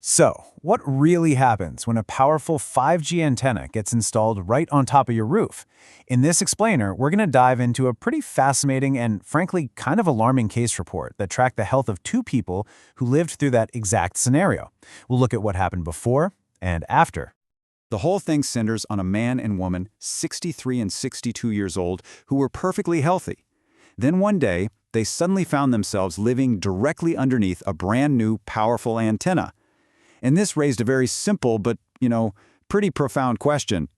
So, what really happens when a powerful 5G antenna gets installed right on top of your roof? In this explainer, we're going to dive into a pretty fascinating and, frankly, kind of alarming case report that tracked the health of two people who lived through that exact scenario. We'll look at what happened before and after. The whole thing centers on a man and woman, 63 and 62 years old, who were perfectly healthy. Then one day, they suddenly found themselves living directly underneath a brand new, powerful antenna. And this raised a very simple but, pretty profound question.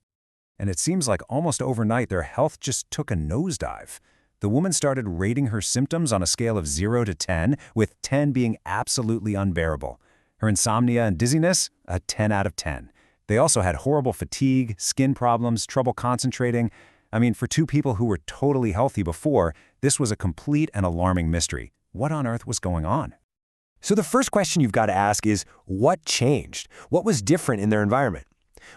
And it seems like almost overnight their health just took a nosedive. The woman started rating her symptoms on a scale of 0 to 10, with 10 being absolutely unbearable. Her insomnia and dizziness, a 10 out of 10. They also had horrible fatigue, skin problems, trouble concentrating. I mean, for two people who were totally healthy before, this was a complete and alarming mystery. What on earth was going on? So the first question you've got to ask is, what changed? What was different in their environment?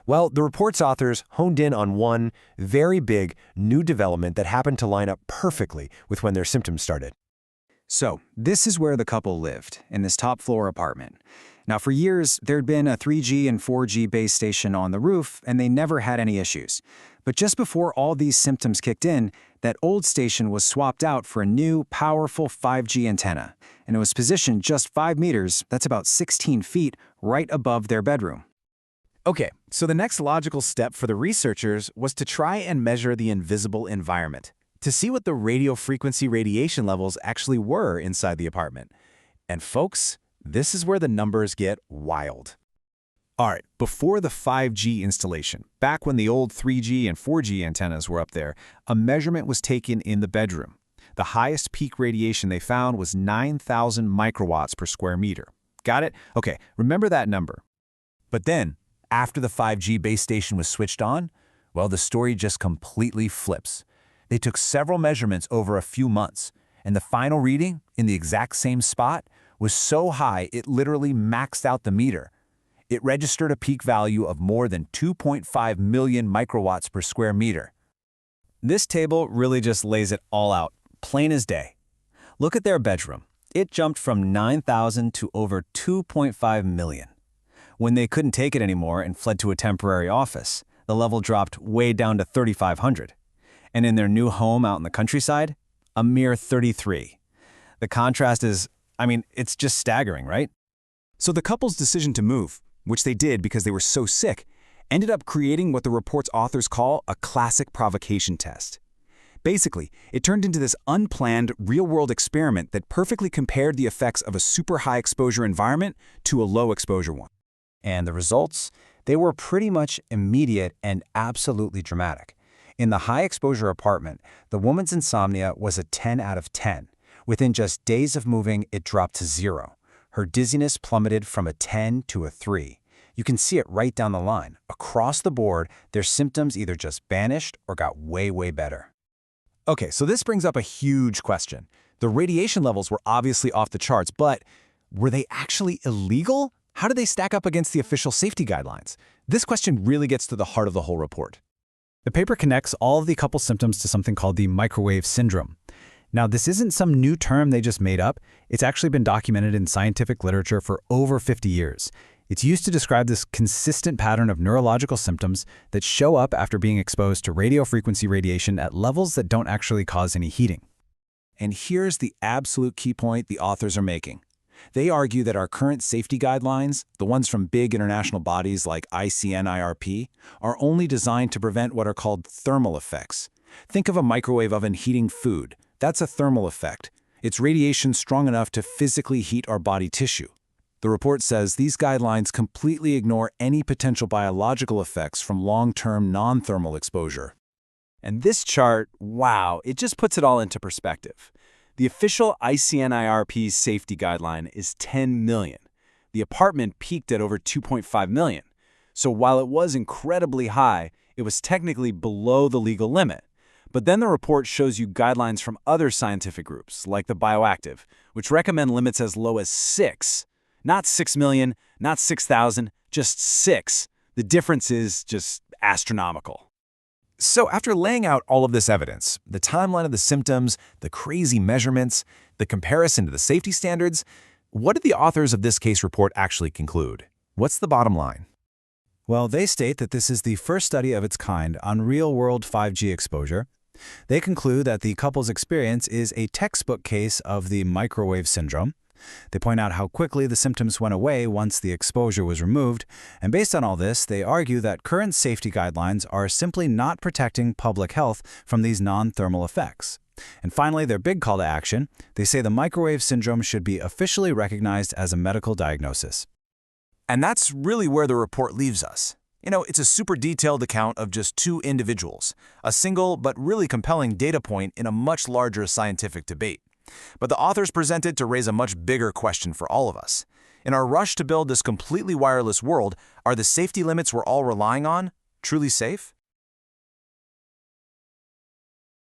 Well, the report's authors honed in on one very big new development that happened to line up perfectly with when their symptoms started. So, this is where the couple lived, in this top-floor apartment. Now, for years, there'd been a 3G and 4G base station on the roof, and they never had any issues. But just before all these symptoms kicked in, that old station was swapped out for a new, powerful 5G antenna. And it was positioned just 5 meters, that's about 16 feet, right above their bedroom. Okay, so the next logical step for the researchers was to try and measure the invisible environment, to see what the radiofrequency radiation levels actually were inside the apartment. And folks, this is where the numbers get wild. All right, before the 5G installation, back when the old 3G and 4G antennas were up there, a measurement was taken in the bedroom. The highest peak radiation they found was 9,000 microwatts per square meter. Got it? Okay, remember that number. But then, after the 5G base station was switched on, well, the story just completely flips. They took several measurements over a few months, and the final reading, in the exact same spot, was so high it literally maxed out the meter. It registered a peak value of more than 2.5 million microwatts per square meter. This table really just lays it all out, plain as day. Look at their bedroom. It jumped from 9,000 to over 2.5 million. When they couldn't take it anymore and fled to a temporary office, the level dropped way down to 3,500. And in their new home out in the countryside, a mere 33. The contrast is, it's just staggering, right? So the couple's decision to move, which they did because they were so sick, ended up creating what the report's authors call a classic provocation test. Basically, it turned into this unplanned, real-world experiment that perfectly compared the effects of a super high-exposure environment to a low-exposure one. And the results? They were pretty much immediate and absolutely dramatic. In the high-exposure apartment, the woman's insomnia was a 10 out of 10. Within just days of moving, it dropped to 0. Her dizziness plummeted from a 10 to a 3. You can see it right down the line. Across the board, their symptoms either just vanished or got way, way better. Okay, so this brings up a huge question. The radiation levels were obviously off the charts, but were they actually illegal? How did they stack up against the official safety guidelines? This question really gets to the heart of the whole report. The paper connects all of the couple's symptoms to something called the microwave syndrome. Now, this isn't some new term they just made up. It's actually been documented in scientific literature for over 50 years. It's used to describe this consistent pattern of neurological symptoms that show up after being exposed to radiofrequency radiation at levels that don't actually cause any heating. And here's the absolute key point the authors are making. They argue that our current safety guidelines, the ones from big international bodies like ICNIRP, are only designed to prevent what are called thermal effects. Think of a microwave oven heating food. That's a thermal effect. It's radiation strong enough to physically heat our body tissue. The report says these guidelines completely ignore any potential biological effects from long-term non-thermal exposure. And this chart, wow, it just puts it all into perspective. The official ICNIRP's safety guideline is 10 million. The apartment peaked at over 2.5 million. So while it was incredibly high, it was technically below the legal limit. But then the report shows you guidelines from other scientific groups, like the Bioactive, which recommend limits as low as 6. Not 6 million, not 6,000, just 6. The difference is just astronomical. So after laying out all of this evidence, the timeline of the symptoms, the crazy measurements, the comparison to the safety standards, what did the authors of this case report actually conclude? What's the bottom line? Well, they state that this is the first study of its kind on real-world 5G exposure. They conclude that the couple's experience is a textbook case of the microwave syndrome. They point out how quickly the symptoms went away once the exposure was removed, and based on all this, they argue that current safety guidelines are simply not protecting public health from these non-thermal effects. And finally, their big call to action, they say the microwave syndrome should be officially recognized as a medical diagnosis. And that's really where the report leaves us. It's a super detailed account of just two individuals, a single but really compelling data point in a much larger scientific debate. But the authors present it to raise a much bigger question for all of us. In our rush to build this completely wireless world, are the safety limits we're all relying on truly safe?